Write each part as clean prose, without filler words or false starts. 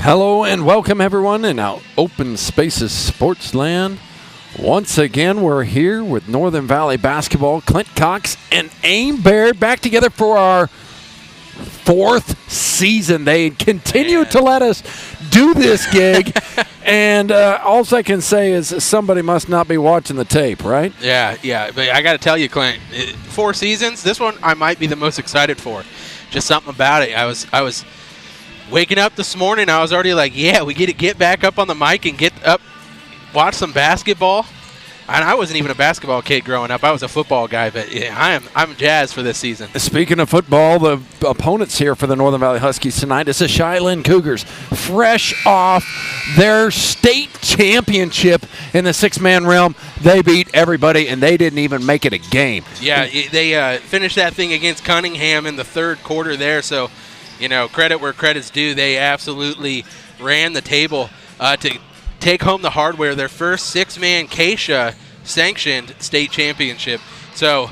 Hello and welcome everyone in our Open Spaces Sportsland. Once again, we're here with Northern Valley Basketball. Clint Cox and Aim Baird back together for our fourth season. They continue to let us do this gig, and all I can say is somebody must not be watching the tape, right? Yeah. But I got to tell you, Clint, 4 seasons, this one I might be the most excited for. Just something about it. I was waking up this morning, I was already like, yeah, we get back up on the mic and get up, watch some basketball. And I wasn't even a basketball kid growing up. I was a football guy, but yeah, I'm jazzed for this season. Speaking of football, the opponents here for the Northern Valley Huskies tonight is the Cheylin Cougars, fresh off their state championship in the six-man realm. They beat everybody, and they didn't even make it a game. Yeah, they finished that thing against Cunningham in the third quarter there, so credit where credit's due. They absolutely ran the table to take home the hardware, their first six-man Keisha sanctioned state championship. So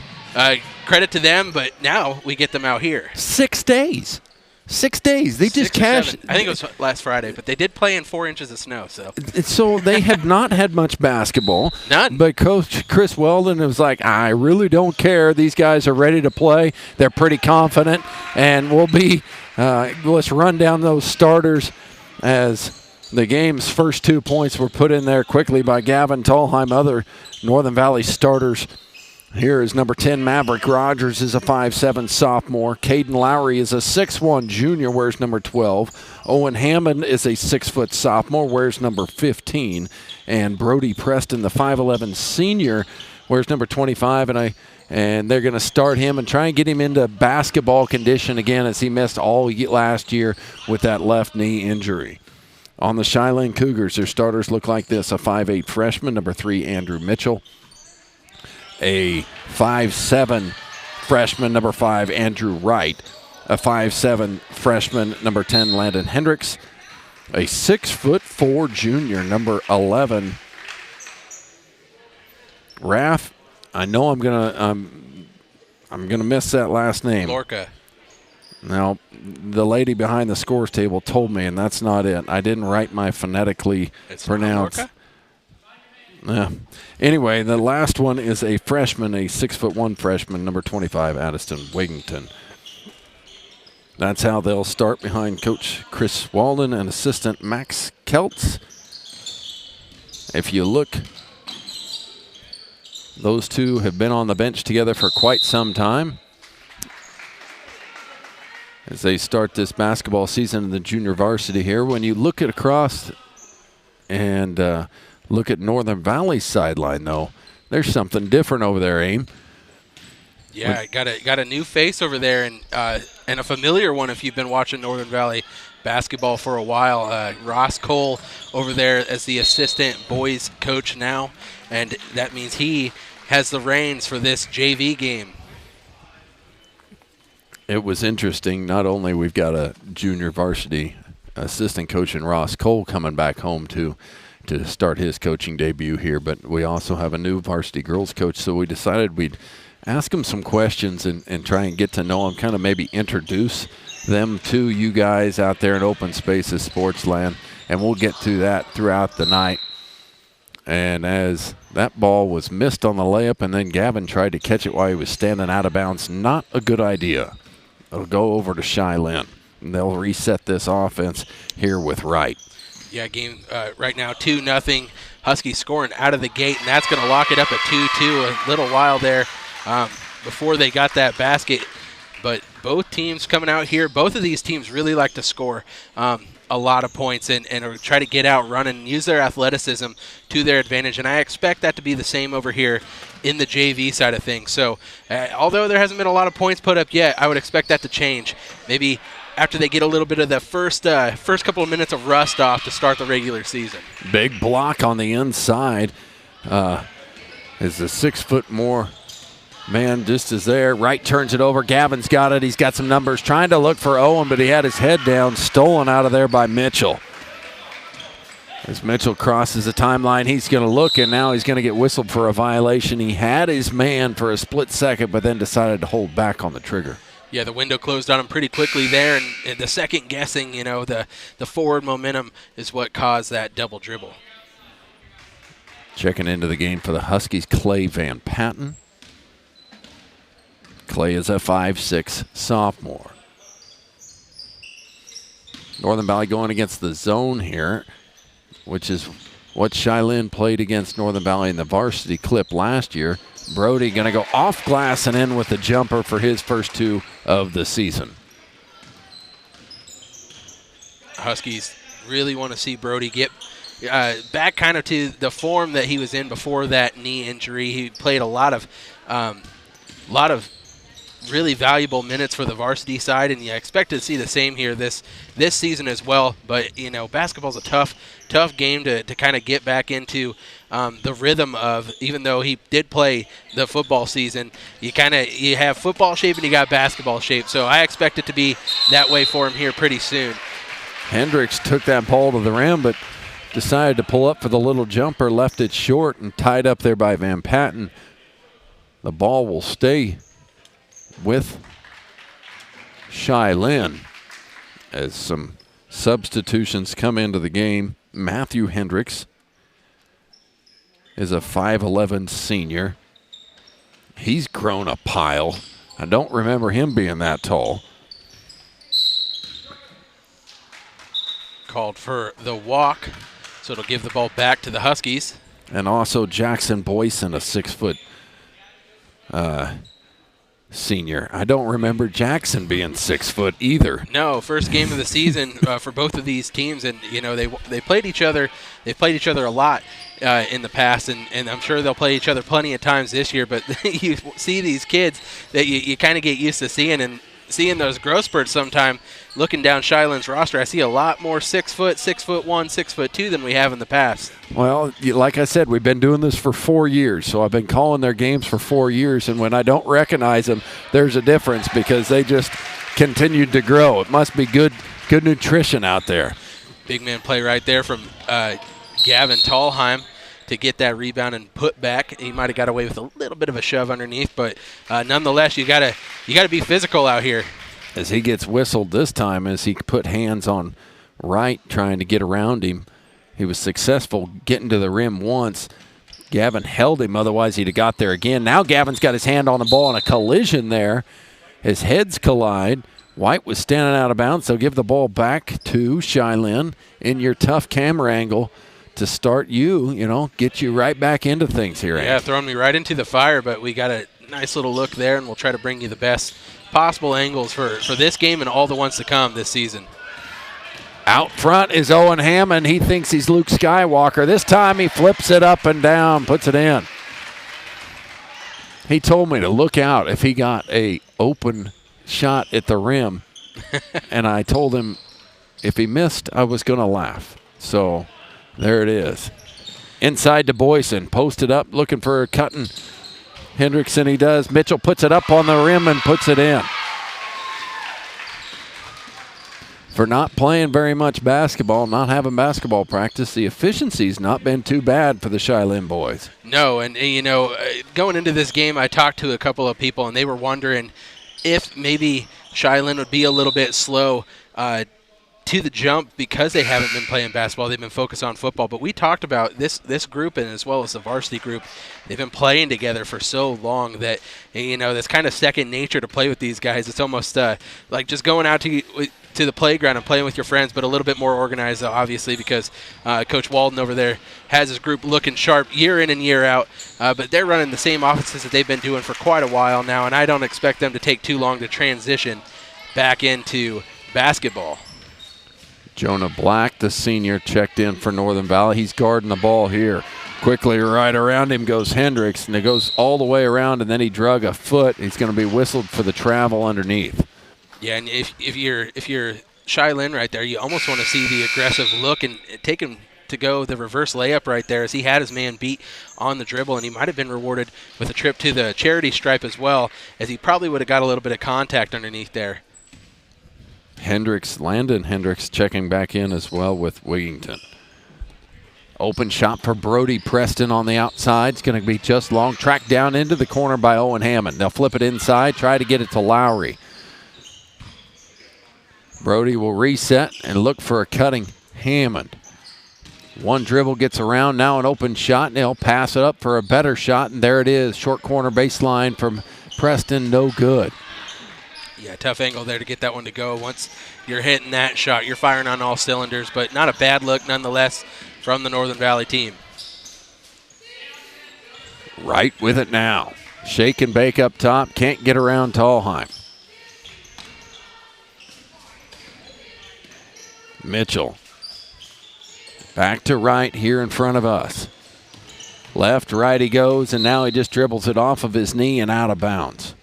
credit to them, but now we get them out here. 6 days. 6 days. They just cashed. I think it was last Friday, but they did play in 4 inches of snow. So they have not had much basketball. None. But Coach Chris Weldon was like, I really don't care. These guys are ready to play. They're pretty confident. And we'll be, let's run down those starters as the game's first 2 points were put in there quickly by Gavin Tallheim. Other Northern Valley starters. Here is number 10, Maverick Rogers is a 5'7" sophomore. Caden Lowry is a 6'1" junior, wears number 12. Owen Hammond is a 6-foot sophomore, wears number 15. And Brody Preston, the 5'11" senior, wears number 25. And they're going to start him and try and get him into basketball condition again, as he missed all last year with that left knee injury. On the Cheylin Cougars, their starters look like this. A 5'8" freshman, number 3, Andrew Mitchell. A 5'7" freshman, number 5, Andrew Wright. A 5'7" freshman, number 10, Landon Hendricks. A 6'4" junior, number 11, Raph. I know I'm gonna miss that last name. Lorca. Now, the lady behind the scores table told me, and that's not it. I didn't write my phonetically pronounced. Yeah. Anyway, the last one is a freshman, a 6'1" freshman, number 25, Addiston Wigington. That's how they'll start behind Coach Chris Walden and assistant Max Keltz. If you look, those two have been on the bench together for quite some time as they start this basketball season in the junior varsity here. When you look at across and look at Northern Valley's sideline, though, there's something different over there, Aim. Yeah, got a new face over there, and a familiar one if you've been watching Northern Valley basketball for a while. Ross Cole over there as the assistant boys coach now, and that means he has the reins for this JV game. It was interesting. Not only we've got a junior varsity assistant coach in Ross Cole coming back home to start his coaching debut here, but we also have a new varsity girls coach, so we decided we'd ask him some questions and try and get to know him, kind of maybe introduce them to you guys out there in Open Spaces Sportsland, and we'll get to that throughout the night. And as that ball was missed on the layup, and then Gavin tried to catch it while he was standing out of bounds, not a good idea. It'll go over to Cheylin, and they'll reset this offense here with Wright. Yeah, game right now 2-0. Huskies scoring out of the gate, and that's going to lock it up at 2-2. A little while there before they got that basket. But both teams coming out here, both of these teams really like to score a lot of points and try to get out running and use their athleticism to their advantage. And I expect that to be the same over here in the JV side of things. So although there hasn't been a lot of points put up yet, I would expect that to change. Maybe after they get a little bit of the first couple of minutes of rust off to start the regular season. Big block on the inside is a 6 foot more man just is there. Wright turns it over. Gavin's got it. He's got some numbers. Trying to look for Owen, but he had his head down. Stolen out of there by Mitchell. As Mitchell crosses the timeline, he's going to look, and now he's going to get whistled for a violation. He had his man for a split second, but then decided to hold back on the trigger. Yeah, the window closed on him pretty quickly there, and the second guessing, the forward momentum is what caused that double dribble. Checking into the game for the Huskies, Clay Van Patten. Clay is a 5'6" sophomore. Northern Valley going against the zone here, which is what Cheylin played against Northern Valley in the varsity clip last year. Brody going to go off glass and in with the jumper for his first 2 of the season. Huskies really want to see Brody get back kind of to the form that he was in before that knee injury. He played a lot of really valuable minutes for the varsity side, and you expect to see the same here this season as well. But basketball's a tough game to kind of get back into the rhythm of. Even though he did play the football season, you have football shape and you got basketball shape. So I expect it to be that way for him here pretty soon. Hendricks took that ball to the rim, but decided to pull up for the little jumper, left it short and tied up there by Van Patten. The ball will stay with Cheylin as some substitutions come into the game. Matthew Hendricks is a 5'11" senior. He's grown a pile. I don't remember him being that tall. Called for the walk, so it'll give the ball back to the Huskies. And also Jackson Boyson, a 6-foot senior. I don't remember Jackson being 6 foot either. No, first game of the season for both of these teams, and they played each other. They've played each other a lot in the past, and I'm sure they'll play each other plenty of times this year. But you see these kids that you kind of get used to seeing, and seeing those growth spurts sometime. Looking down Cheylin's roster, I see a lot more 6 foot, 6'1", 6'2" than we have in the past. Well, like I said, we've been doing this for 4 years, so I've been calling their games for 4 years, and when I don't recognize them, there's a difference because they just continued to grow. It must be good nutrition out there. Big man play right there from Gavin Tallheim to get that rebound and put back. He might have got away with a little bit of a shove underneath, but nonetheless, you gotta be physical out here. As he gets whistled this time, as he put hands on Wright trying to get around him. He was successful getting to the rim once. Gavin held him, otherwise he'd have got there again. Now Gavin's got his hand on the ball in a collision there. His heads collide. White was standing out of bounds, so give the ball back to Cheylin in your tough camera angle to start get you right back into things here. Yeah, throwing me right into the fire, but we got a nice little look there, and we'll try to bring you the best possible angles for this game and all the ones to come this season. Out front is Owen Hammond. He thinks he's Luke Skywalker. This time he flips it up and down, puts it in. He told me to look out if he got a open shot at the rim, and I told him if he missed, I was going to laugh. So there it is. Inside to Boyson, posted up, looking for a cutting Hendrickson. He does. Mitchell puts it up on the rim and puts it in. For not playing very much basketball, not having basketball practice, the efficiency's not been too bad for the Cheylin boys. No, and going into this game, I talked to a couple of people, and they were wondering if maybe Cheylin would be a little bit slow to the jump because they haven't been playing basketball. They've been focused on football. But we talked about this group, and as well as the varsity group, they've been playing together for so long that, that's kind of second nature to play with these guys. It's almost like just going out to the playground and playing with your friends, but a little bit more organized, obviously, because Coach Walden over there has his group looking sharp year in and year out. But they're running the same offenses that they've been doing for quite a while now, and I don't expect them to take too long to transition back into basketball. Jonah Black, the senior, checked in for Northern Valley. He's guarding the ball here. Quickly right around him goes Hendricks, and it goes all the way around, and then he drug a foot. He's going to be whistled for the travel underneath. Yeah, and if you're Cheylin right there, you almost want to see the aggressive look and take him to go the reverse layup right there, as he had his man beat on the dribble, and he might have been rewarded with a trip to the charity stripe as well, as he probably would have got a little bit of contact underneath there. Landon Hendricks checking back in as well with Wigington. Open shot for Brody Preston on the outside. It's going to be just long. Tracked down into the corner by Owen Hammond. They'll flip it inside, try to get it to Lowry. Brody will reset and look for a cutting Hammond. One dribble gets around, now an open shot, and he'll pass it up for a better shot, and there it is. Short corner baseline from Preston, no good. Yeah, tough angle there to get that one to go. Once you're hitting that shot, you're firing on all cylinders, but not a bad look nonetheless from the Northern Valley team. Right with it now. Shake and bake up top, can't get around Tallheim. Mitchell. Back to right here in front of us. Left, right he goes, and now he just dribbles it off of his knee and out of bounds.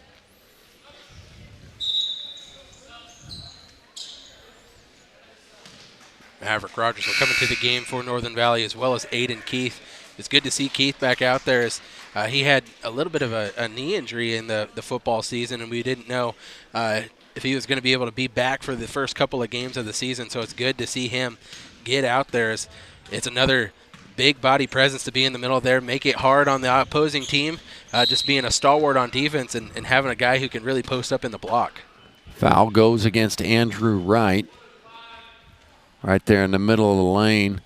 Maverick Rogers will come into the game for Northern Valley, as well as Aiden Keith. It's good to see Keith back out there, as he had a little bit of a knee injury in the football season, and we didn't know if he was going to be able to be back for the first couple of games of the season. So it's good to see him get out there. It's another big body presence to be in the middle there, make it hard on the opposing team, just being a stalwart on defense and having a guy who can really post up in the block. Foul goes against Andrew Wright. Right there in the middle of the lane.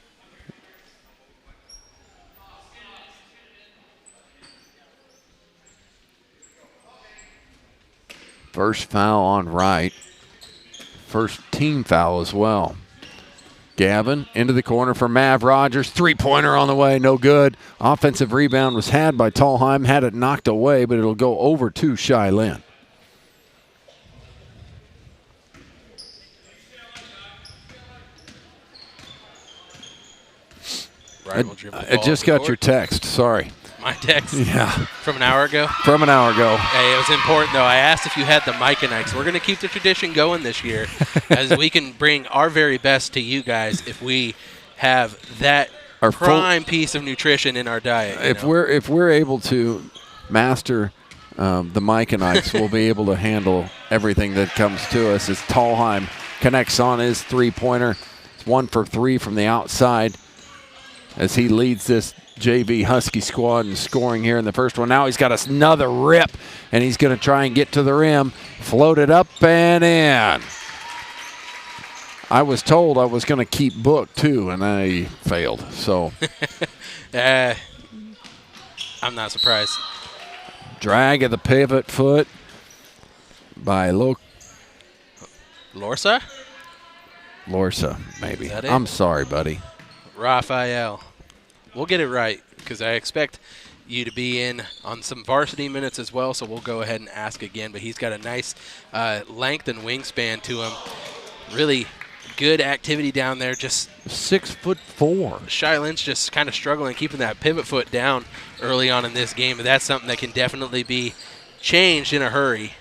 First foul on Wright. First team foul as well. Gavin into the corner for Mav Rogers. Three-pointer on the way, no good. Offensive rebound was had by Tallheim. Had it knocked away, but it'll go over to Cheylin. I just got your text. Sorry. My text? Yeah. From an hour ago? From an hour ago. Hey, it was important, though. I asked if you had the Micanites. We're going to keep the tradition going this year, as we can bring our very best to you guys if we have that prime piece of nutrition in our diet. If we're able to master the Micanites, we'll be able to handle everything that comes to us. As Tallheim connects on his three-pointer. It's 1 for 3 from the outside, as he leads this JV Husky squad in scoring here in the first one. Now he's got another rip, and he's going to try and get to the rim. Float it up and in. I was told I was going to keep book, too, and I failed. So, I'm not surprised. Drag of the pivot foot by Lorsa, maybe. Is that it? I'm sorry, buddy. Raphael. We'll get it right, because I expect you to be in on some varsity minutes as well, so we'll go ahead and ask again. But he's got a nice length and wingspan to him. Really good activity down there. Just 6'4". Cheylin's just kind of struggling keeping that pivot foot down early on in this game, but that's something that can definitely be changed in a hurry.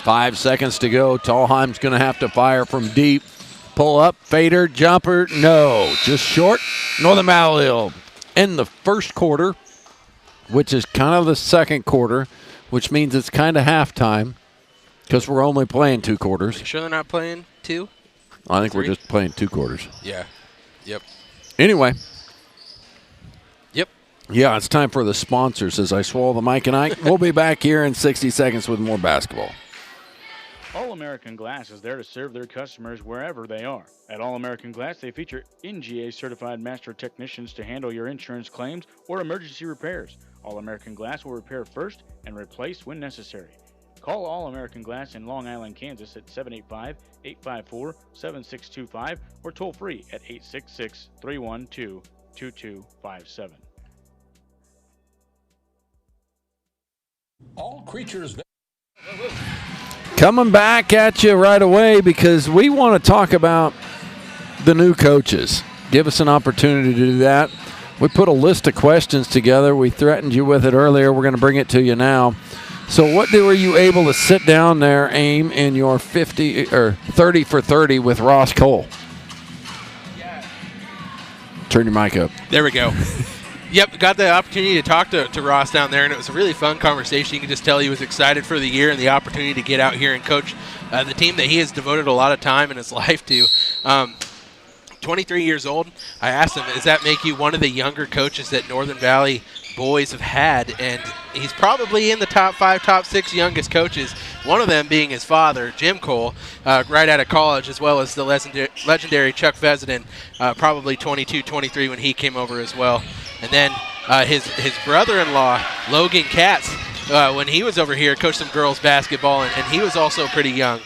5 seconds to go. Tallheim's going to have to fire from deep. Pull up, fader, jumper, no. Just short. Northern Valley will end the first quarter, which is kind of the second quarter, which means it's kind of halftime because we're only playing 2 quarters. You sure they're not playing 2? I think 3? We're just playing 2 quarters. Yeah. Yep. Anyway. Yep. Yeah, it's time for the sponsors as I swallow the mic, and we'll be back here in 60 seconds with more basketball. All American Glass is there to serve their customers wherever they are. At All American Glass, they feature NGA certified master technicians to handle your insurance claims or emergency repairs. All American Glass will repair first and replace when necessary. Call All American Glass in Long Island, Kansas at 785-854-7625 or toll free at 866-312-2257. All creatures. Coming back at you right away because we want to talk about the new coaches. Give us an opportunity to do that. We put a list of questions together. We threatened you with it earlier. We're going to bring it to you now. So what were you able to sit down there, aim in your 50 or 30 for 30 with Ross Cole? Yeah. Turn your mic up. There we go. Yep, got the opportunity to talk to Ross down there, and it was a really fun conversation. You can just tell he was excited for the year and the opportunity to get out here and coach the team that he has devoted a lot of time in his life to. 23 years old. I asked him, does that make you one of the younger coaches that Northern Valley boys have had? And he's probably in the top 5, top 6 youngest coaches One of them being his father, Jim Cole, right out of college, as well as the legendary Chuck Vezinen, probably 22, 23 when he came over as well. And then his brother-in-law, Logan Katz, when he was over here, coached some girls basketball, and he was also pretty young.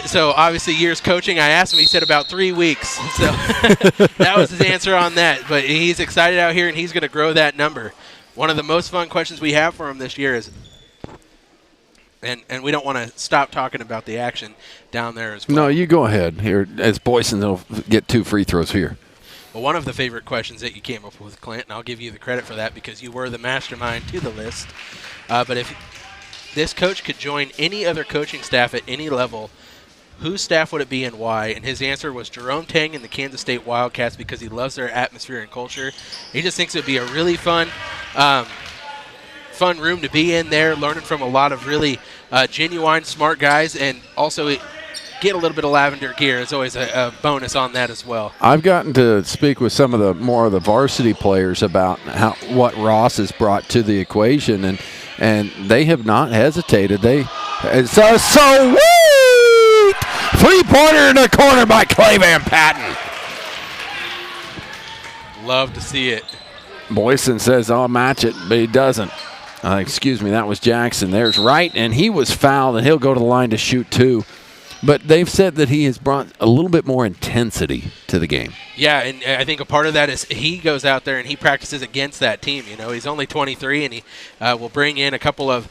So obviously years coaching, I asked him, he said about 3 weeks. So that was his answer on that. But he's excited out here, and he's going to grow that number. One of the most fun questions we have for him this year is, and we don't want to stop talking about the action down there as well. No, you go ahead here, as Boyson will get 2 free throws here. Well, one of the favorite questions that you came up with, Clint, and I'll give you the credit for that because you were the mastermind to the list. But if this coach could join any other coaching staff at any level, whose staff would it be and why? And his answer was Jerome Tang and the Kansas State Wildcats because he loves their atmosphere and culture. He just thinks it would be a really fun room to be in there, learning from a lot of really genuine, smart guys, and also get a little bit of lavender gear is always a bonus on that as well. I've gotten to speak with some of the more of the varsity players about what Ross has brought to the equation, and they have not hesitated. It's a sweet 3-pointer in the corner by Clay Van Patten. Love to see it. Boyson says I'll match it, but he doesn't. Excuse me, that was Jackson. There's Wright, and he was fouled, and he'll go to the line to shoot 2. But they've said that he has brought a little bit more intensity to the game. Yeah, and I think a part of that is he goes out there and he practices against that team. You know, he's only 23, and he will bring in a couple of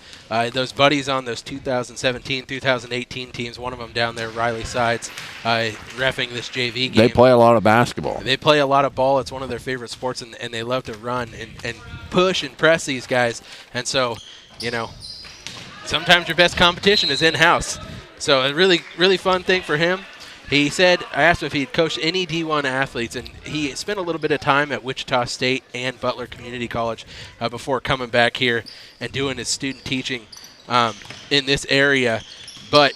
those buddies on those 2017, 2018 teams. One of them down there, Riley Sides, reffing this JV game. They play a lot of basketball. They play a lot of ball. It's one of their favorite sports, and they love to run and push and press these guys. And so, you know, sometimes your best competition is in-house. So a really, really fun thing for him. He said, I asked him if he'd coached any D1 athletes, and he spent a little bit of time at Wichita State and Butler Community College before coming back here and doing his student teaching in this area. But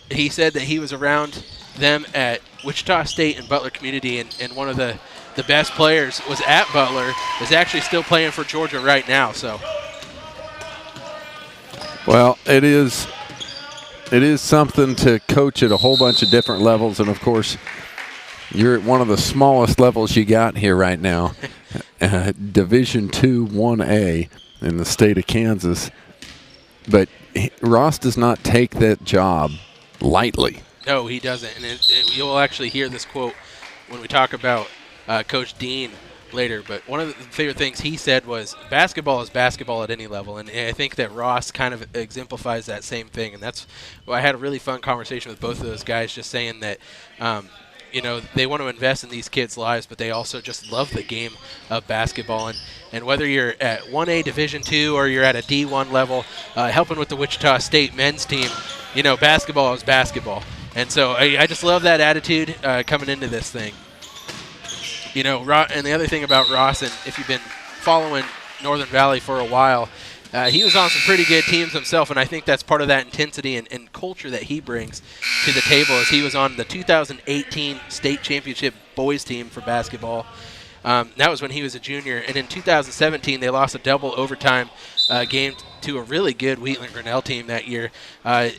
he said that he was around them at Wichita State and Butler Community, and one of the best players was at Butler, is actually still playing for Georgia right now. So, well, it is something to coach at a whole bunch of different levels, and of course, you're at one of the smallest levels you got here right now, Division II 1A in the state of Kansas. But Ross does not take that job lightly. No, he doesn't, and you'll actually hear this quote when we talk about Coach Dean later. But one of the favorite things he said was basketball is basketball at any level, and I think that Ross kind of exemplifies that same thing. And that's I had a really fun conversation with both of those guys, just saying that you know, they want to invest in these kids' lives, but they also just love the game of basketball. And whether you're at 1A Division II or you're at a D1 level, helping with the Wichita State men's team, you know, basketball is basketball. And so I just love that attitude coming into this thing. You know, and the other thing about Ross, and if you've been following Northern Valley for a while, he was on some pretty good teams himself, and I think that's part of that intensity and culture that he brings to the table, as he was on the 2018 state championship boys team for basketball. That was when he was a junior. And in 2017, they lost a double overtime game to a really good Wheatland-Grinnell team that year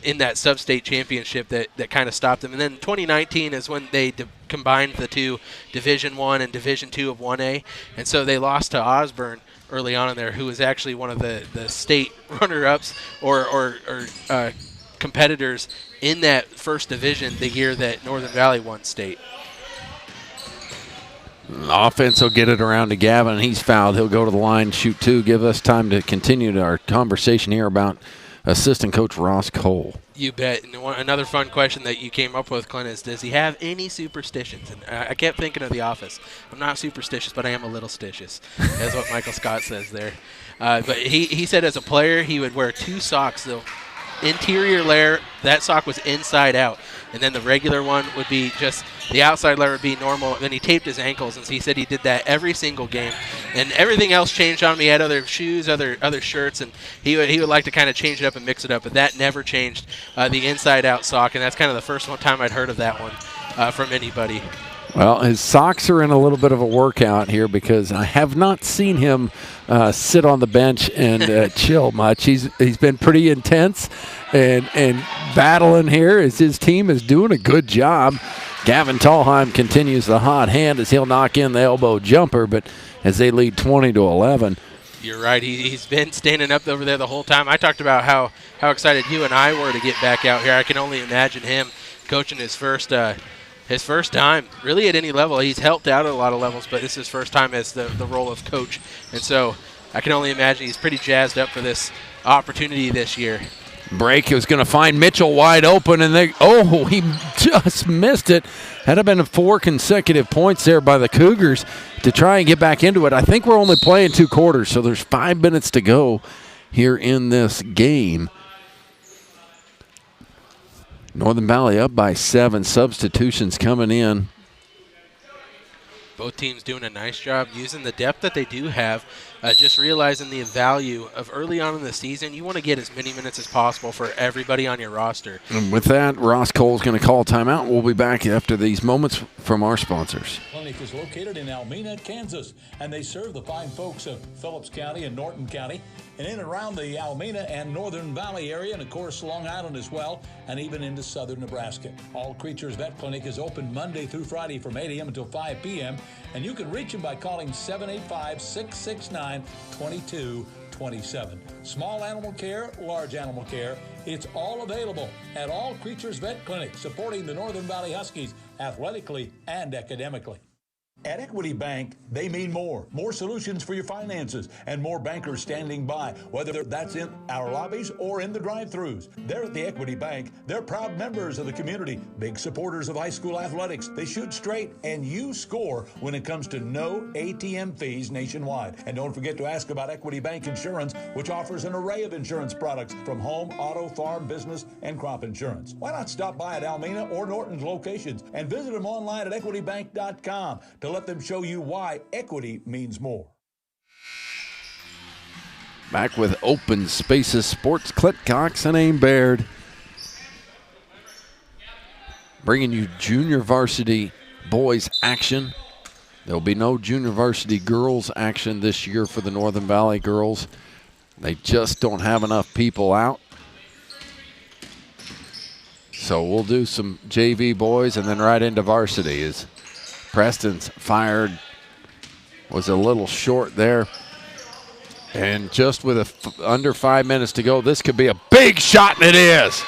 in that sub-state championship that kind of stopped them. And then 2019 is when they combined the two, Division I and Division II of 1A. And so they lost to Osborne early on in there, who was actually one of the state runner-ups or competitors in that first division the year that Northern Valley won state. Offense will get it around to Gavin. He's fouled. He'll go to the line, shoot 2. Give us time to continue our conversation here about assistant coach Ross Cole. You bet. And another fun question that you came up with, Clint, is does he have any superstitions? And I kept thinking of The Office. I'm not superstitious, but I am a little stitious. That's what Michael Scott says there. But he said as a player he would wear 2 socks. The interior layer, that sock was inside out. And then the regular one would be just the outside layer would be normal. Then he taped his ankles, and so he said he did that every single game. And everything else changed on him. He had other shoes, other shirts, and he would like to kind of change it up and mix it up. But that never changed, the inside-out sock, and that's kind of the first time I'd heard of that one from anybody. Well, his socks are in a little bit of a workout here because I have not seen him sit on the bench and chill much. He's been pretty intense and battling here as his team is doing a good job. Gavin Tallheim continues the hot hand as he'll knock in the elbow jumper, but as they lead 20-11. You're right. He's been standing up over there the whole time. I talked about how excited you and I were to get back out here. I can only imagine him coaching his first time, really at any level. He's helped out at a lot of levels, but this is his first time as the role of coach. And so I can only imagine he's pretty jazzed up for this opportunity this year. Break was going to find Mitchell wide open, and he just missed it. Had have been 4 consecutive points there by the Cougars to try and get back into it. I think we're only playing 2 quarters, so there's 5 minutes to go here in this game. Northern Valley up by 7. Substitutions coming in. Both teams doing a nice job using the depth that they do have, just realizing the value of early on in the season. You want to get as many minutes as possible for everybody on your roster. And with that, Ross Cole's going to call timeout. We'll be back after these moments from our sponsors. Clinic is located in Almena, Kansas, and they serve the fine folks of Phillips County and Norton County, and in and around the Almena and Northern Valley area, and of course Long Island as well, and even into southern Nebraska. All Creatures Vet Clinic is open Monday through Friday from 8 a.m. until 5 p.m., and you can reach them by calling 785-669-2227. Small animal care, large animal care, it's all available at All Creatures Vet Clinic, supporting the Northern Valley Huskies athletically and academically. At Equity Bank, they mean more. More solutions for your finances and more bankers standing by, whether that's in our lobbies or in the drive-thrus. They're at the Equity Bank. They're proud members of the community, big supporters of high school athletics. They shoot straight, and you score when it comes to no ATM fees nationwide. And don't forget to ask about Equity Bank Insurance, which offers an array of insurance products from home, auto, farm, business, and crop insurance. Why not stop by at Almena or Norton's locations and visit them online at equitybank.com to let them show you why equity means more. Back with Open Spaces Sports, Clint Cox and Aim Baird. Bringing you junior varsity boys action. There'll be no junior varsity girls action this year for the Northern Valley girls. They just don't have enough people out. So we'll do some JV boys and then right into varsity. As Preston's fired was a little short there. And just with under 5 minutes to go, this could be a big shot, and it is.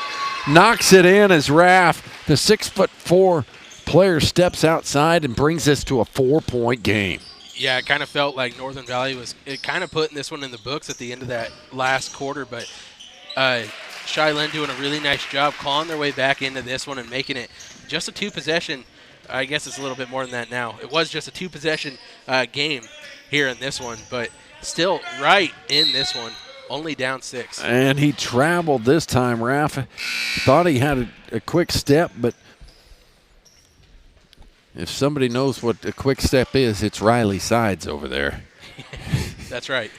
Knocks it in as Raff, the 6'4" player, steps outside and brings this to a 4-point game. Yeah, it kind of felt like Northern Valley was kind of putting this one in the books at the end of that last quarter, but Cheylin doing a really nice job clawing their way back into this one and making it just a 2-possession. I guess it's a little bit more than that now. It was just a 2-possession game here in this one, but still right in this one, only down 6. And he traveled this time, Raff. Thought he had a quick step, but if somebody knows what a quick step is, it's Riley Sides over there. That's right.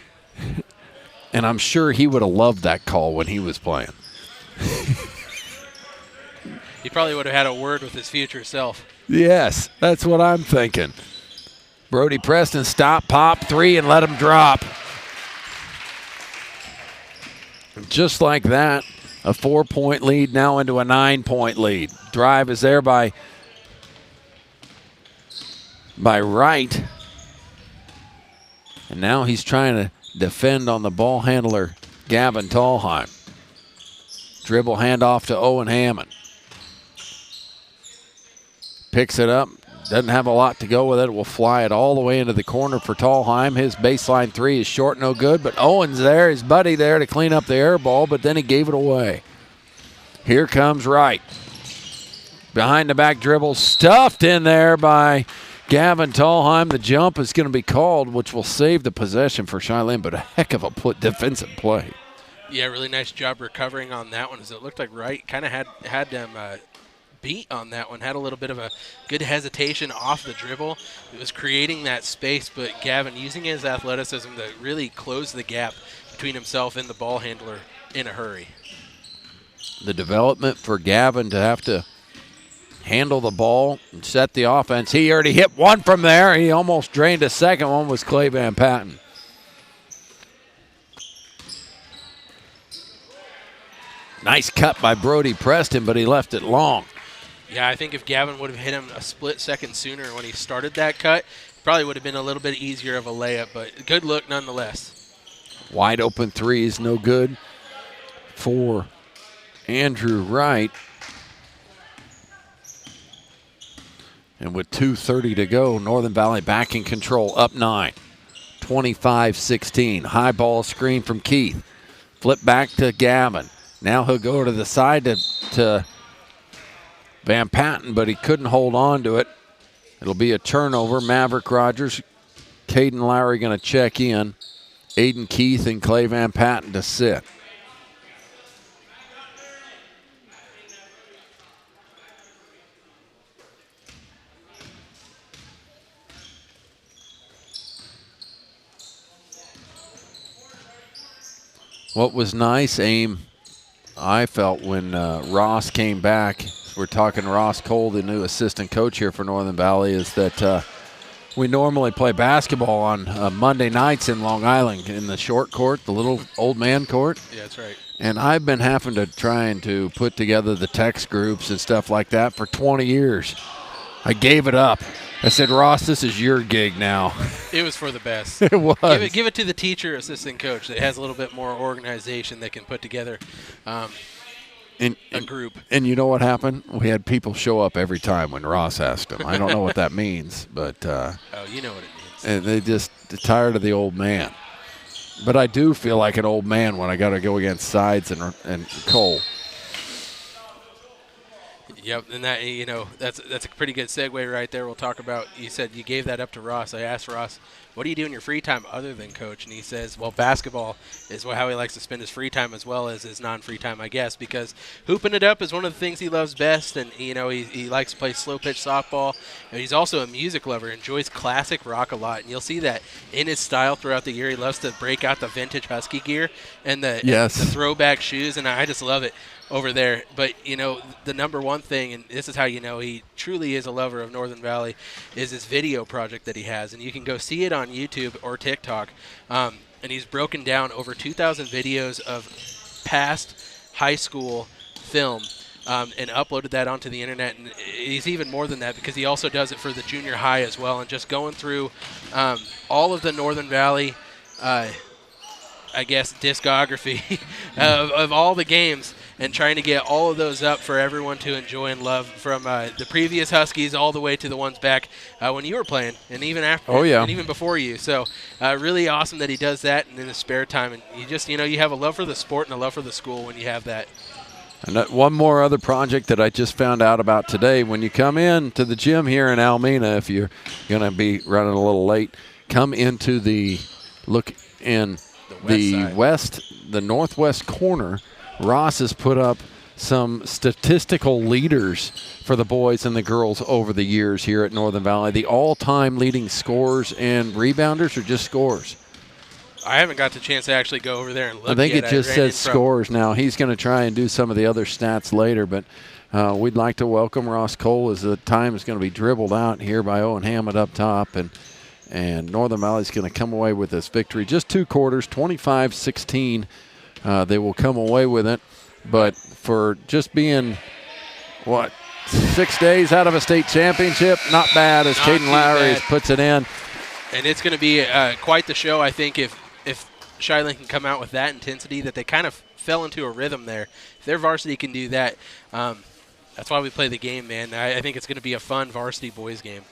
And I'm sure he would have loved that call when he was playing. He probably would have had a word with his future self. Yes, that's what I'm thinking. Brody Preston, stop, pop, 3, and let him drop. Just like that, a 4-point lead now into a 9-point lead. Drive is there by Wright. And now he's trying to defend on the ball handler, Gavin Tallheim. Dribble handoff to Owen Hammond. Picks it up. Doesn't have a lot to go with it. Will fly it all the way into the corner for Tallheim. His baseline 3 is short, no good. But Owen's there, his buddy there to clean up the air ball, but then he gave it away. Here comes Wright. Behind the back dribble, stuffed in there by Gavin Tallheim. The jump is going to be called, which will save the possession for Cheylin, but a heck of a defensive play. Yeah, really nice job recovering on that one, as it looked like Wright kind of had them beat on that one. Had a little bit of a good hesitation off the dribble. It was creating that space, but Gavin using his athleticism to really close the gap between himself and the ball handler in a hurry. The development for Gavin to have to handle the ball and set the offense. He already hit one from there. He almost drained a second one was Clay Van Patten. Nice cut by Brody Preston, but he left it long. Yeah, I think if Gavin would have hit him a split second sooner when he started that cut, probably would have been a little bit easier of a layup, but good look nonetheless. Wide open three is no good for Andrew Wright. And with 2:30 to go, Northern Valley back in control, up 9, 25-16. High ball screen from Keith. Flip back to Gavin. Now he'll go to the side to Van Patten, but he couldn't hold on to it. It'll be a turnover. Maverick Rogers, Caden Lowry going to check in. Aiden Keith and Clay Van Patten to sit. What was nice, I felt when Ross came back, we're talking Ross Cole, the new assistant coach here for Northern Valley, is that we normally play basketball on Monday nights in Long Island in the short court, the little old man court. Yeah, that's right. And I've been having to trying to put together the text groups and stuff like that for 20 years. I gave it up. I said, Ross, this is your gig now. It was for the best. It was. Give it to the teacher assistant coach that has a little bit more organization that can put together a group. And you know what happened? We had people show up every time when Ross asked them. I don't know what that means, but oh, you know what it means. and they just tired of the old man. But I do feel like an old man when I got to go against Sides and Cole. Yep, and that that's a pretty good segue right there. We'll talk about. You said you gave that up to Ross. I asked Ross, "What do you do in your free time other than coach?" And he says, "Well, basketball is how he likes to spend his free time as well as his non-free time, I guess, because hooping it up is one of the things he loves best. And he likes to play slow pitch softball. And he's also a music lover. Enjoys classic rock a lot, and you'll see that in his style throughout the year. He loves to break out the vintage Husky gear and the throwback shoes, and I just love it." Over there. But, the number one thing, and this is how you know he truly is a lover of Northern Valley, is this video project that he has. And you can go see it on YouTube or TikTok. And he's broken down over 2,000 videos of past high school film and uploaded that onto the internet. And he's even more than that because he also does it for the junior high as well. And just going through all of the Northern Valley discography of all the games and trying to get all of those up for everyone to enjoy and love, from the previous Huskies all the way to the ones back when you were playing and even after and even before you. So really awesome that he does that and in his spare time. And you just, you have a love for the sport and a love for the school when you have that. And one more other project that I just found out about today. When you come in to the gym here in Almena, if you're going to be running a little late, come into the look in the northwest corner. Ross has put up some statistical leaders for the boys and the girls over the years here at Northern Valley. The all-time leading scorers and rebounders or just scorers? I haven't got the chance to actually go over there and look. I think it just says scorers now. He's going to try and do some of the other stats later, but we'd like to welcome Ross Cole as the time is going to be dribbled out here by Owen Hammond up top, and Northern Valley's going to come away with this victory. Just 2 quarters, 25-16. They will come away with it. But for just being, 6 days out of a state championship, not bad as Caden Lowry puts it in. And it's going to be quite the show, I think, if Cheylin can come out with that intensity, that they kind of fell into a rhythm there. If their varsity can do that, that's why we play the game, man. I think it's going to be a fun varsity boys game.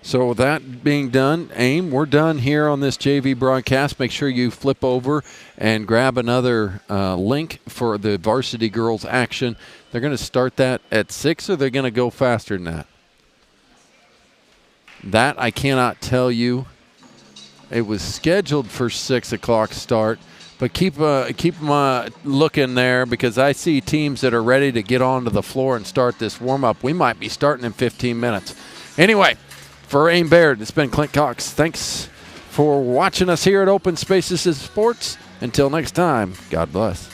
So that being done, we're done here on this JV broadcast. Make sure you flip over and grab another link for the varsity girls action. They're going to start that at 6, or they're going to go faster than that? That I cannot tell you. It was scheduled for 6 o'clock start, but keep them looking there because I see teams that are ready to get onto the floor and start this warm-up. We might be starting in 15 minutes. Anyway, for Aim Baird, it's been Clint Cox. Thanks for watching us here at Open Spaces in Sports. Until next time, God bless.